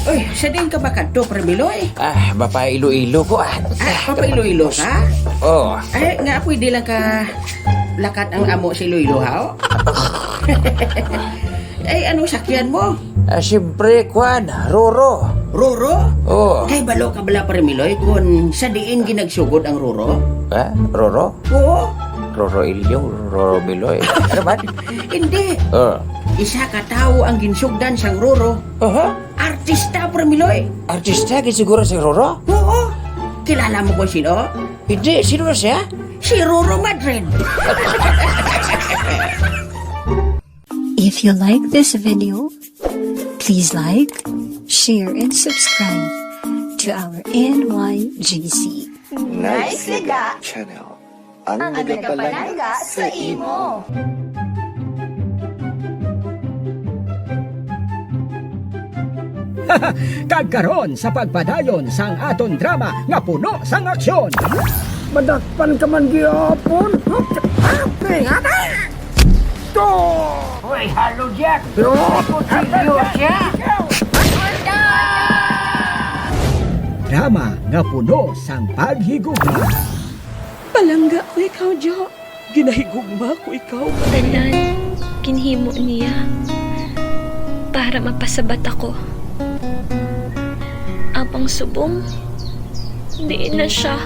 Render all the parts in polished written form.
Uy, sadin ka ba kadto, Premiloy? Bapa Iloilo ko Papa Iloilo ka? Oh, Ay, nga pwede lang ka lakat ang amo sa Iloilo, ha? Ay, anong sakyan mo? siyempre, Kwan, Roro. Roro? Oh, Kay balo ka bala, Premiloy, kung sa diin ginagsugod ang Roro? Roro? Oo. Roro Ilyong, Roro Biloy. Ano ba? Hindi. Oh. Isa ka tao ang ginsugdan sang Roro. Artista, Premiloy. Artista, siguro si Roro? Oo. Kilala mo ko sino? Hindi, sino na siya? Si Roro Madrid. If you like this video, please like, share, and subscribe to our NYGC. Nice Liga Channel. ang nagapalaga sa imo. Kagkaron sa pagpadayon sang aton drama nga puno sang aksyon. Madakpan ka man gihapon. To! Hoy, halo Jack! Yo! siya! Drama nga puno sang paghigugma. Palangga ko ikaw, Jo. Ginahigugma ko ikaw. Tanan, kinhimo niya para mapasabat ako. Apang subong, di na siya.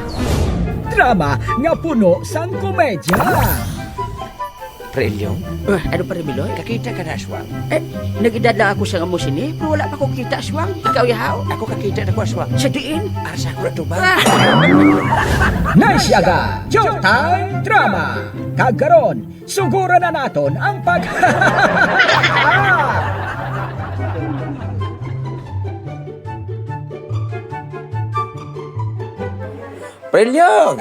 Drama nga puno sang komedya. Ilyong? Ano, Premiloy? Kakita ka na, Aswang. Nagidad lang ako sa amo sini, pero wala pa ko kita, Aswang. Ikaw, yahaw. Ako kakita na ko, Aswang. Sa diin? Asa ko na ito ba? Naisyaga, Showtime Drama. Kagkaron, suguro na naton ang pag... Ilyong!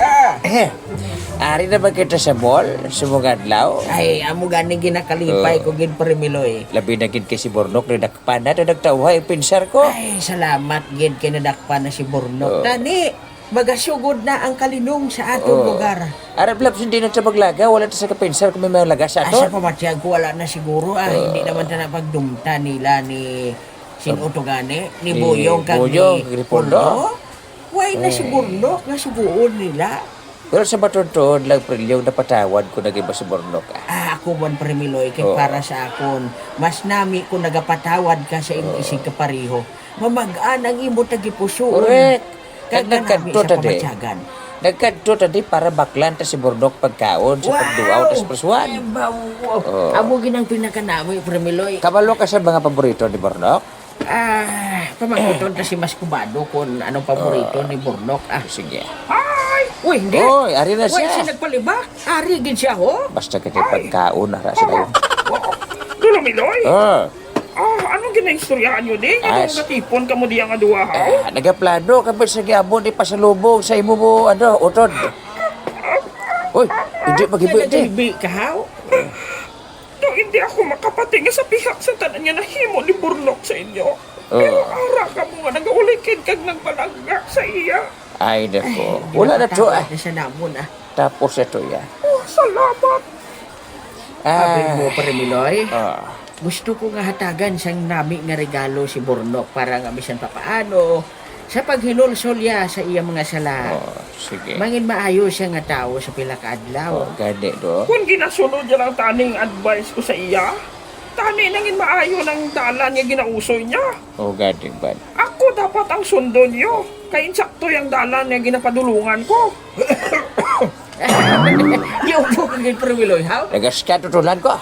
Ari na ba kita sa mall? Sumungadlaw? Ay, amo gani ginakalipay ko gid, Premiloy. Labi na gid kay si Bornok na dakpan na nagtawhay pinsar ko. Ay, salamat gid kay nadakpan na si Bornok. Tani, magasugod na ang kalinong sa atong lugar. Arab labs hindi na sa maglaga, wala ta sa kapinsar kung may mga laga sa Asa ato. pa matiyag ko, wala na siguro. Hindi naman na napagdumta nila ni Sinutugane, ni Boyong kag Boyong, ni Ripondo. Why na si Bornok nga suguon nila? Pero sa matuntun lang Ilyong napatawad ko nag-iba si Bornok. Ako man, Premiloy, kay para sa akon, mas nami ko nagapatawad ka sa imong isig kapariho. Mamagaan ang imo tagipusoon. Correct. Kag nami Nagkanto sa tadi. pamatyagan. Nagkanto tadi para baklan ta si Bornok pagkaon sa pagduaw tas preswan. Amo ginang pinakanami, Premiloy. Kabalo ka sa mga paborito ni Bornok? Pamaguton ta si Mas Kubado kung anong paborito ni Bornok. Sige. Uy, hindi. Oy, ari na Uy, siya. siya nagpalibak. Ari gid siya, ho. Basta kay pagkaon na sa dayon. Dulomiloy? Oh. Anong ginaistoryahan nyo di? Ay, Anong natipon ka mo di ang aduha ha? Nagaplano kapit sa giabon di pasalubong sa imo mo utod. Oy, hindi magibi di. Nagalibi ka, ha? To, hindi ako makapatinga sa pihak sa tanan niya na himo ni Bornok sa inyo. Pero ara ka mo nga nag-ulikin kag nagpalangga sa iya. Ay, nako. Wala na to. Patawad na siya namon, Tapos ito ya. Salamat. Sabi mo, Premiloy, Ah. gusto ko nga hatagan siyang nami nga regalo si Bornok para nga bisan papaano sa paghinulsol ya sa iya mga sala. Sige. Mangin maayo siya nga tao sa pila ka adlaw. Gani do. Kung ginasunod niya lang taning advice ko sa iya, tani nangin maayo ng dalan niya ginausoy niya. Gani ba? Ako dapat ang sundo niyo. Kaya insakto yung dalan niya ginapadulungan ko. Yung po kagay Premiloy, ha? Nagaskat tutulan ko.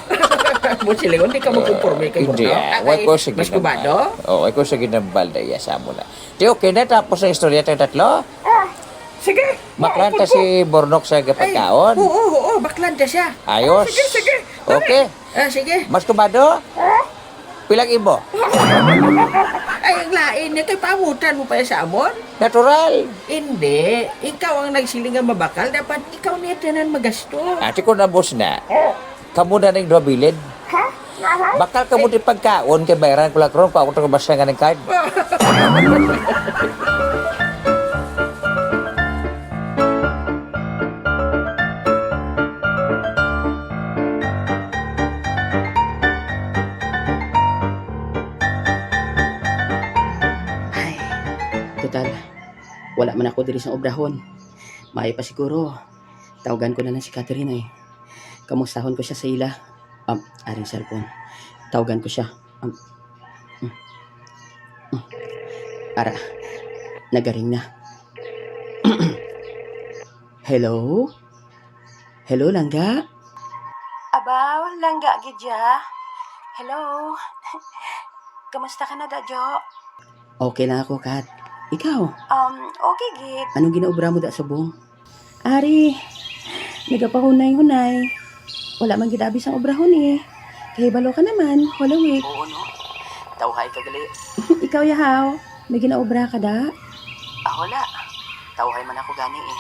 Mo sila, hindi ka magkumpurme kay Hindi. Bornok. Why ko sige. Mas Kubado? Why ko sige ng balda sa mo na. Di okay na tapos ang istorya tayo tatlo. Sige. Maklanta si Bornok sa gapagkaon. Oo, baklanta siya. Ayos. Sige. Okay. Sige. Mas Kubado? Pilang ibo? Ay, ang lain niya, kay pamutan mo pa sa amon? Natural. Hindi. Ikaw ang nagsiling nga mabakal. Dapat ikaw niya tanan magasto. Ati ko na boss na. Kamu na ning dobilid. Ha? Bakal kamu di pagkaon kay bayaran ko lang ron pa ako to basta nga ng card. Total, wala man ako diri sa obrahon. Maayo pa siguro. Tawagan ko na lang si Catherine eh. Kamustahon ko siya sa ila. Aring cellphone. Tawagan ko siya. Ara, nagaring na. Hello? Hello, Langga? Abaw, langga gidya. Hello. Kamusta ka na, Dajo? Okay lang ako, Kat. Ikaw? Okay, gid. Anong ginaobra mo da sa buong? Ari, nagapahunay-hunay. Wala man gidabis ang obrahon eh. Kaya balo ka naman, wala week. Oo, no? Tawhay ka gali. Ikaw, Yahaw, may ginaobra ka da? Wala. Tawhay man ako gani eh.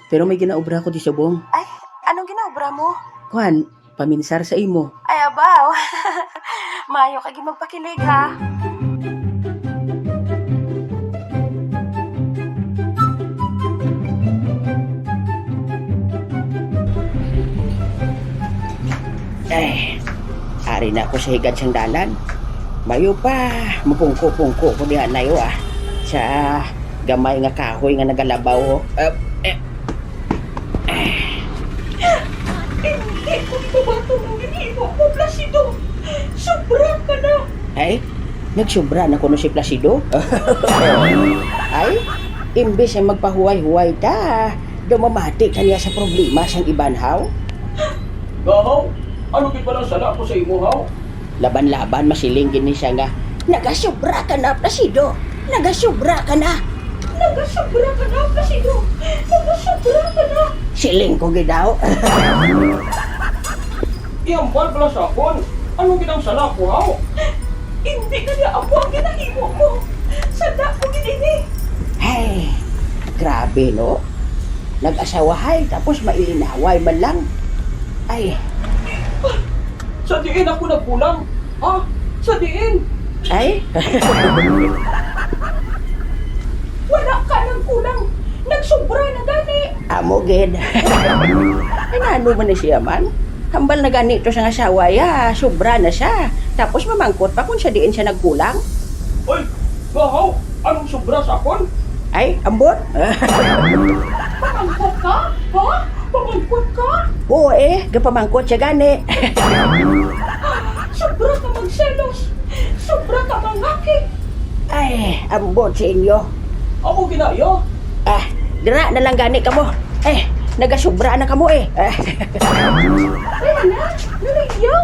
Pero may ginaobra ko di sa buong. Ay, anong ginaobra mo? Kuan, paminsar sa imo. Ay, abaw. Mayo ka gid magpakilig, ha? Ari na ako sa higad sang dalan. Mayo pa, mapungko-pungko ko diha na yo sa gamay nga kahoy nga nagalabaw. Hindi ko ito ba ito nang ginimo mo, Placido? Sobra ka na. Ay, nagsubra na kuno si Placido. Ay, imbes ay magpahuway-huway ta, dumamati kaniya sa problema siyang ibanhaw. Gahaw, ano gid pala sala ko sa imo, haw? Laban-laban masiling gini siya nga. Nagasubra ka na, Placido. Nagasubra ka na. Nagasobra ka na, Placido. Nagasobra ka na. Siling ko gidaw. Iyambal pala sa akon. Ano gid ang sala ko, haw? Hindi ka niya ako ang ginahimo mo. Sada ko ginini. Ay, grabe no. Nag-asawahay tapos mailinaway man lang. Ay, Sa diin ako nagkulang. Sa diin. ay. Wala ka nang kulang. Nagsobra na gani. Amo gid. Ay nano man ni siya man. Hambal na ganito sa asawa ya, sobra na siya. Tapos mamangkot pa kung siya diin siya nagkulang. Oy, gahaw, anong sobra sa akon? Ay, ambot. Pamangkot ka? Ha? Pamangkot ka? Oo gapamangkot siya gani. Sobra ka magselos. Sobra ka mangakit. Ay, ambot sa inyo. Amo ginayo. Dira na lang gani kamo. Nagasubra na kamo eh. Wala na. Nalayaw.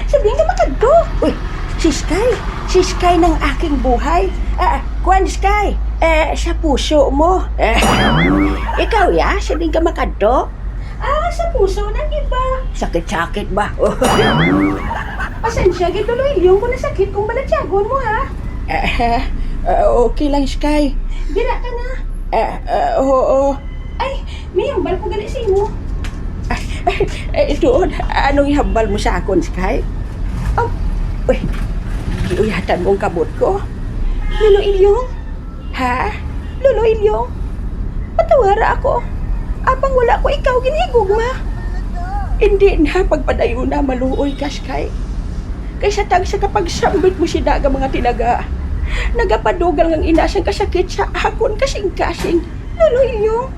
Sabihin ka makadto. Uy, si Sky. Si Sky ng aking buhay. Kuan Sky. Sa puso mo. Ikaw ya, sa din ka makadto. Sa puso ng iba. Sakit-sakit ba? Pasensya, gid tuloy yung kung nasakit kung balatyagon mo, ha? Okay lang Sky. Dira ka na. Oo. Ay, may hambal ko gali sa imo. Doon, anong ihambal mo sa akon, Sky? Uy, giuyatan mong kabot ko. Lolo Ilyong? Ha? Lolo Ilyong? Patawara ako. Apang wala ko ikaw ginigugma. Hindi na pagpadayo na maluoy ka, Sky. Kaysa tag sa kapag sambit mo si Daga mga tinaga. Nagapadugal ng inasang kasakit sa akon kasing-kasing. Lolo Ilyong?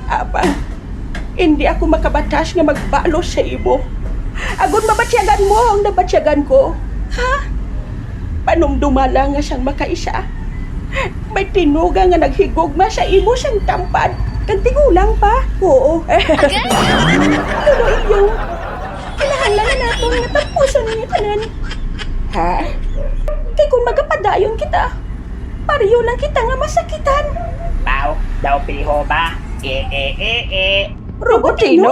Apang, hindi ako makabatas nga magbalos sa imo. Agon mabatsyagan mo ang nabatsyagan ko. Ha? Panumdumala nga siyang makaisa. May tinuga nga naghigugma sa imo siyang tampad. Kantigulang pa? Oo. Lolo Ilyong? Kinahanglan na nato nga tapusan ninyo tanan. Ha? Kay kung magapadayon kita, pariyo lang kita nga masakitan. Pau, daw piho ba? Robotino?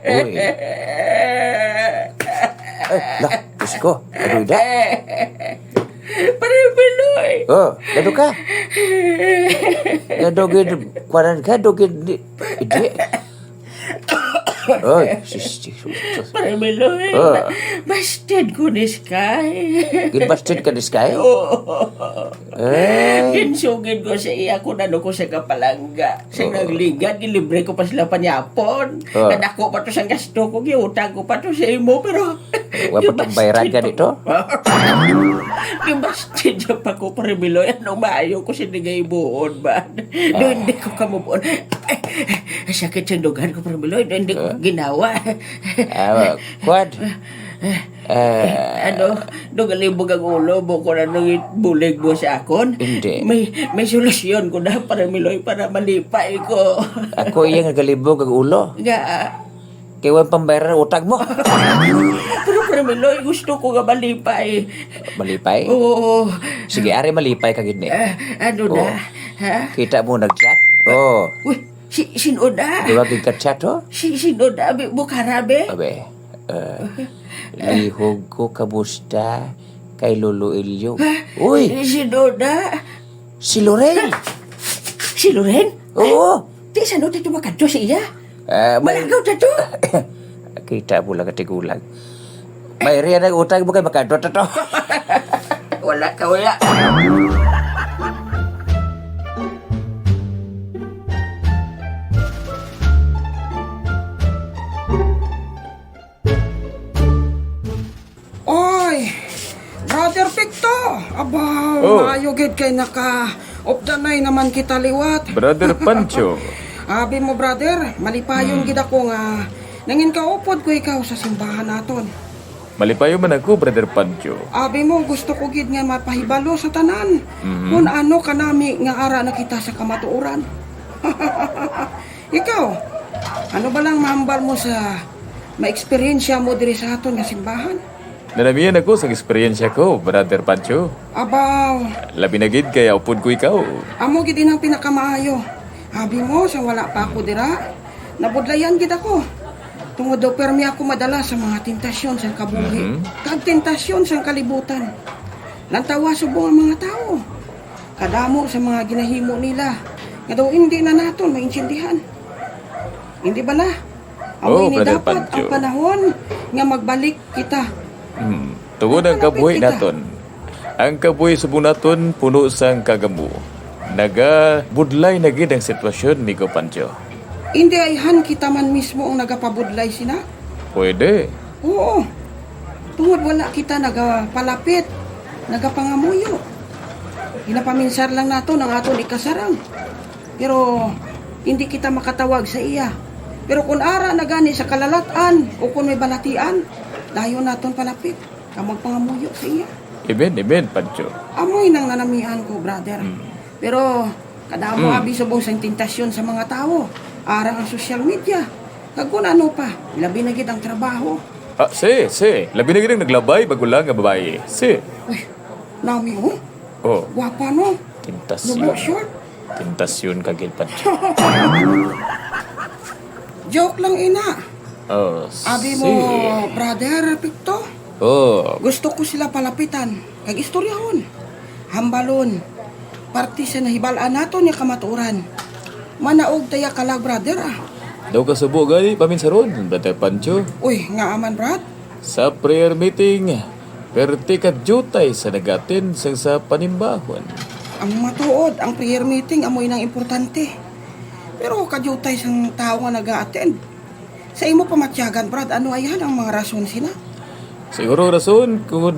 Uy. Lah, Isko, aduh dah. Paribiloy. Dado ka. Dado gid, kuaran ka, dado gid. Ide. Oy, sis. Paramiloy, busted ko ni Sky. Ginbasted ka ni Sky? Ginsugid ko sa iya kung ano ko sa kapalangga. Sa nagligat, gilibre ko pa sila panyapon. Nadako pa to sa gasto ko, giutang ko pa to sa imo, pero... Wala pa bayaran ka dito? Gibasted siya pa ko, Paramiloy. Anong maayo ko sinigay buon ba? Doon hindi ko kamubuon. Sakit sa dugan ko, Paramiloy. Doon hindi ko ginawa. Kwad? Galibog ang ulo mo kung anong bulig mo sa akon. Hindi. May solusyon ko na, Paramiloy, para malipay ko. Ako iya nga galibog ang ulo. Nga, Kaya walang pambayaran ng utang mo. pero Paramiloy, gusto ko nga malipay. Malipay? Oo. Sige, ari malipay ka gini. Ano na? Ha? Kita mo nag-chat? Uy, sino na? Di ba chat ho? Sino na? Bukarabe? Abe, lihog ko kamusta kay Lolo Elio. Uy, Sino na? si Lorel. Si Loren? Oo. Di sano tayo makadyo siya? May, Malagaw tayo? kita mo lang katigulang. May riyan ang utang mo kay makadot na to. Wala ka, wala. Oy! Brother Picto! Aba, maayo gid kay naka-opdanay naman kita liwat. Brother Pancho. Abi mo, brother, malipayon gid ako nga nangin kaupod ko ikaw sa simbahan naton. Malipayo man ako, Brother Pancho. Abi mo, gusto ko gid nga mapahibalo sa tanan. Kung ano kanami nga ara na kita sa kamatuoran. Ikaw, ano ba lang mahambal mo sa ma-eksperyensya mo diri sa aton nga simbahan? Nanamiyan ako sa eksperyensya ko, Brother Pancho. Abaw, Labi na gid kaya upod ko ikaw. amo gid inang pinakamaayo. Abi mo, sa wala pa ako dira, nabudlayan gid ako. Tungod daw permi ako madala sa mga tentasyon sa kabuhi. Kag tentasyon sa kalibutan. Lantawa subong ang mga tao. Kadamo sa mga ginahimo nila. Nga daw hindi na naton maintindihan. Hindi ba na? Amo ini Brother dapat Pancho. ang panahon nga magbalik kita. Tungod ang kabuhi naton. Ang kabuhi subong naton puno sang kagamo. Naga-budlay na gid ang sitwasyon, Migo Pancho. Hindi ayhan kita man mismo ang nagapabudlay sina. Pwede. Oo. Tungod wala kita nagapalapit, nagapangamuyo. Hinapaminsar lang nato ng aton ikasarang. Pero hindi kita makatawag sa iya. Pero kung ara na gani sa kalalatan o kung may balatian, dayon naton palapit. Kamag pangamuyo sa iya. Amen, Pancho. Amoy nang nanamian ko, brother. Pero kadamo abi subong sa tentasyon sa mga tao. Arang ang social media. Kag kung ano pa, labi na gid ang trabaho. Si. Labi na gid ang naglabay bago lang nga babae. Si. Uy, nami oh. Oh, Gwapa no. tentasyon. Lubo short. Tentasyon ka gid, Pancho. Joke lang ina. Abi mo, si. brother Picto. Gusto ko sila palapitan. Kag istoryahon. Hambalon. Parti sa nahibalaan nato niya kamaturan. Manaog taya kalag, brother Daw ka subo gani paminsaron, Brother Pancho. Uy, nga aman, brad. Sa prayer meeting, perti ka jutay sa nagatin sang sa panimbahon. Ang matuod, ang prayer meeting amoy nang importante. Pero kadyutay sang tao nga nag-a-attend. Sa imo pamatyagan, brad, ano ayan ang mga rason sina? Siguro rason kung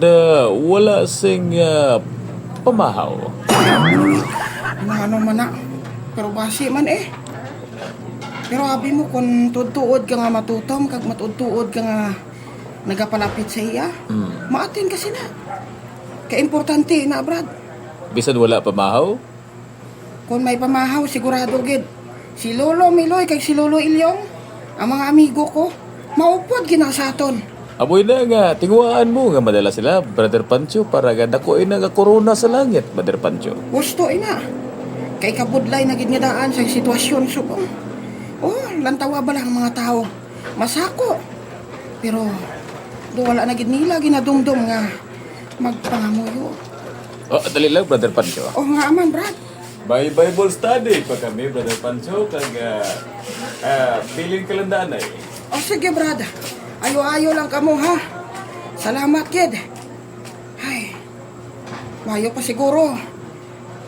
wala sing pamahaw. Ano man na. Pero basi man eh. Pero abi mo kung tuod ka nga matutom, kag matuod ka nga nagapalapit sa iya, maatin kasi na. Kaya importante na, brad. Bisan wala pamahaw? Kung may pamahaw, sigurado gid. Si Lolo Miloy kag si Lolo Ilyong, ang mga amigo ko, maupod ginasaton. Amoy na nga, tingwaan mo nga madala sila, Brother Pancho, para nga nakuin na nga korona sa langit, Brother Pancho. Gusto ina. Kay kabudlay na gid nga daan sa sitwasyon subong. Oh, lantawa ba lang ang mga tao? Masako. Pero do wala na gid nila ginadumdum nga magpangamuyo. Dali lang, Brother Pancho. Oh nga aman, brad. May Bible study pa kami, Brother Pancho, kag piling kalandaan ay. O sige, brad. Ayo-ayo lang kamo, ha? Salamat, kid. Ay, mayo pa siguro.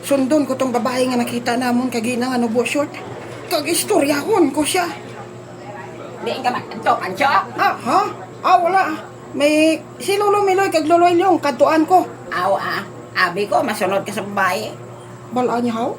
Sundon ko tong babae nga nakita namon kagina nga nubo short. Kag-istoryahon ko siya. Di ka magkanto, Pancho. Ha? Wala. May si Lolo Miloy kag Lolo Ilyong kantuan ko. Abi ko, masunod ka sa babae. Bala niya, haw?